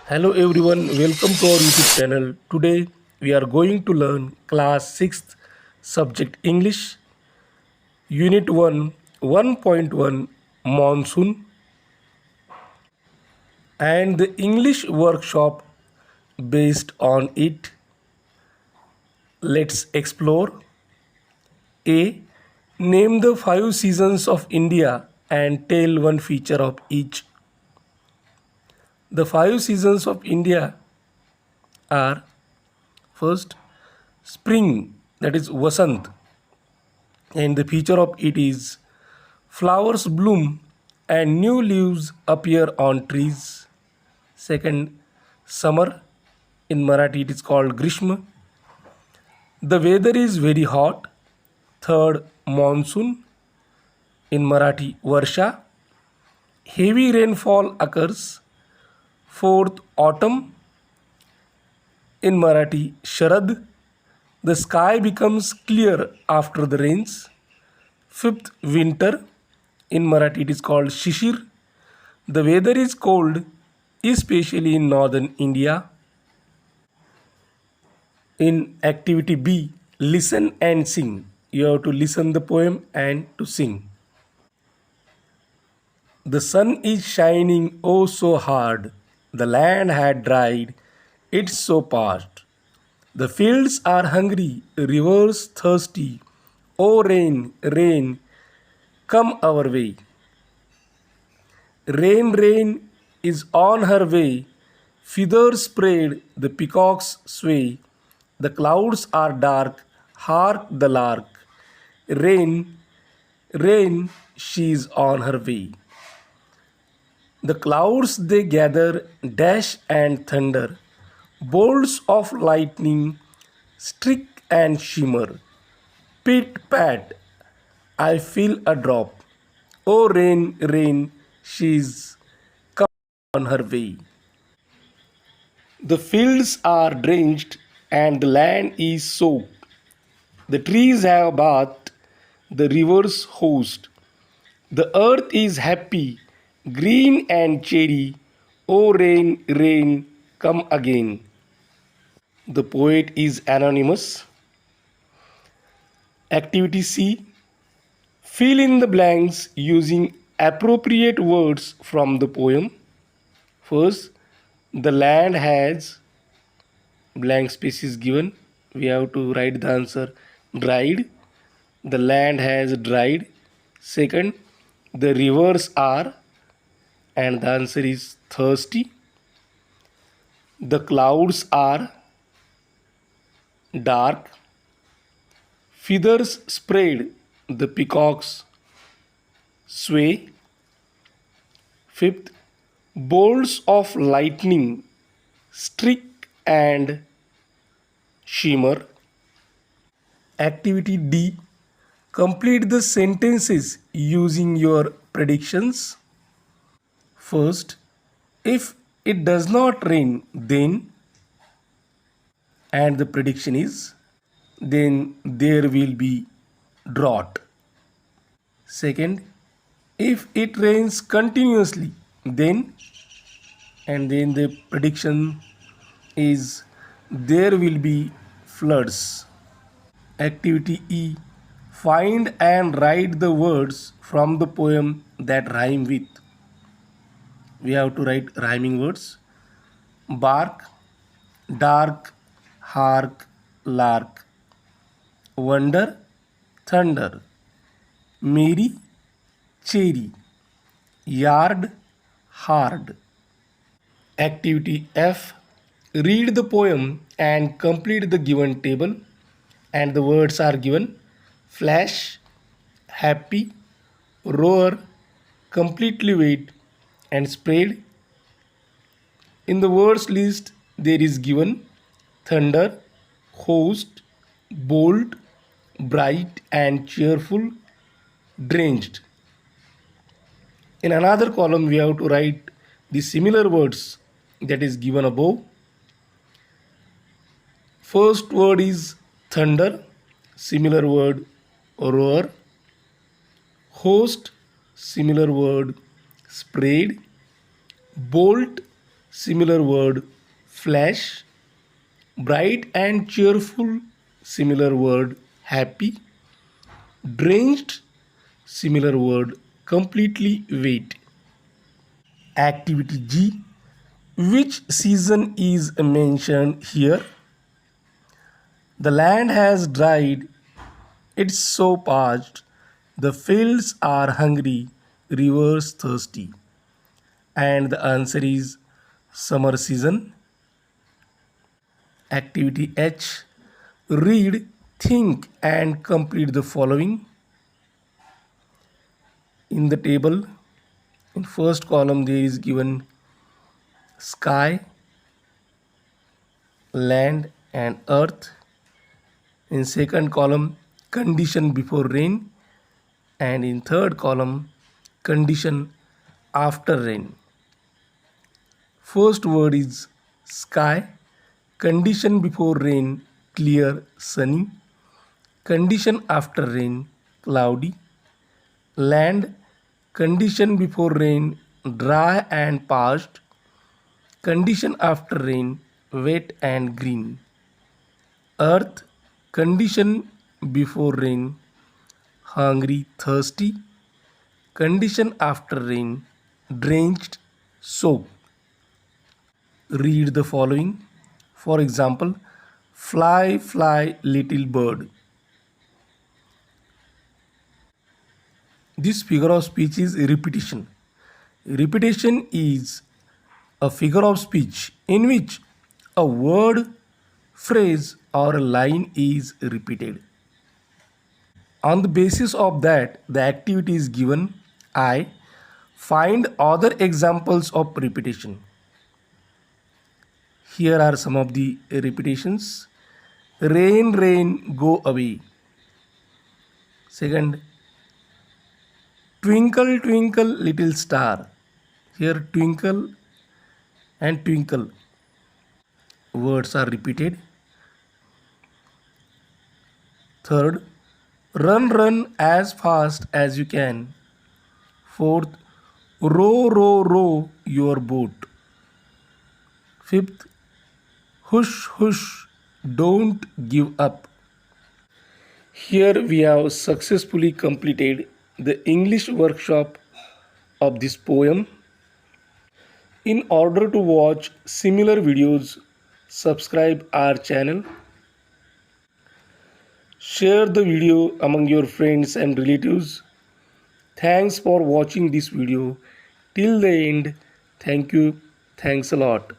Hello everyone, welcome to our YouTube channel. Today we are going to learn class 6th subject English Unit 1 1.1 Monsoon and the English workshop based on it. Let's explore. A. Name the 5 seasons of India and tell one feature of each. The 5 seasons of India are: first, spring, that is Vasant, and the feature of it is flowers bloom and new leaves appear on trees. Second, summer, in Marathi it is called Grishma. The weather is very hot. Third, monsoon, in Marathi Varsha. Heavy rainfall occurs. Fourth, autumn, in Marathi Sharad. The sky becomes clear after the rains. Fifth, winter, in Marathi it is called Shishir. The weather is cold, especially in northern India. In activity B, listen and sing. You have to listen the poem and to sing. The sun is shining oh so hard. The land had dried, it's so parched. The fields are hungry, rivers thirsty. Oh rain, rain, come our way. Rain, rain is on her way. Feathers spread, the peacocks sway. The clouds are dark, hark the lark. Rain, rain, she's on her way. The clouds they gather, dash and thunder. Bolts of lightning streak and shimmer. Pit pat, I feel a drop. Oh rain, rain, she's come on her way. The fields are drenched and the land is soaked. The trees have bathed, the rivers host. The earth is happy, green and cherry. Oh rain, rain, come again. The poet is anonymous. Activity C. Fill in the blanks using appropriate words from the poem. First, the land has blank space is given. We have to write the answer dried. The land has dried. Second, the rivers are, and the answer is thirsty. The clouds are dark. Feathers spread, the peacocks sway. Fifth, bolts of lightning streak and shimmer. Activity D. Complete the sentences using your predictions. First, if it does not rain, then, and the prediction is, then there will be drought. Second, if it rains continuously, then, and then the prediction is there will be floods. Activity E. Find and write the words from the poem that rhyme with. We have to write rhyming words. Bark, dark, hark, lark. Wonder, thunder. Merry, cherry. Yard, hard. Activity F. Read the poem and complete the given table, and the words are given: flash, happy, roar, completely wet, and spread. In the words list, there is given thunder, host, bold, bright and cheerful, drenched. In another column, we have to write the similar words that is given above. First word is thunder, similar word roar. Host, similar word spread. Bolt, similar word flash. Bright and cheerful, similar word happy. Drenched, similar word completely wet. Activity G. Which season is mentioned here? The land has dried, it's so parched. The fields are hungry, rivers thirsty. And the answer is summer season. Activity H. Read, think, and complete the following. In the table, in first column, there is given sky, land, and earth. In second column, condition before rain, and in third column, condition after rain. First word is sky, condition before rain clear, sunny, condition after rain cloudy, land, condition before rain dry and parched, condition after rain wet and green, earth, condition before rain hungry, thirsty, condition after rain drenched, soaked. Read the following. For example, fly, fly, little bird. This figure of speech is repetition. Repetition is a figure of speech in which a word, phrase, or a line is repeated. On the basis of that, the activity is given. I find other examples of repetition. Here are some of the repetitions. Rain, rain, go away. Second, twinkle, twinkle, little star. Here, twinkle and twinkle words are repeated. Third, run, run as fast as you can. Fourth, row, row, row your boat. Fifth, hush, hush, don't give up. Here we have successfully completed the English workshop of this poem. In order to watch similar videos, subscribe our channel. Share the video among your friends and relatives. Thanks for watching this video till the end. Thank you. Thanks a lot.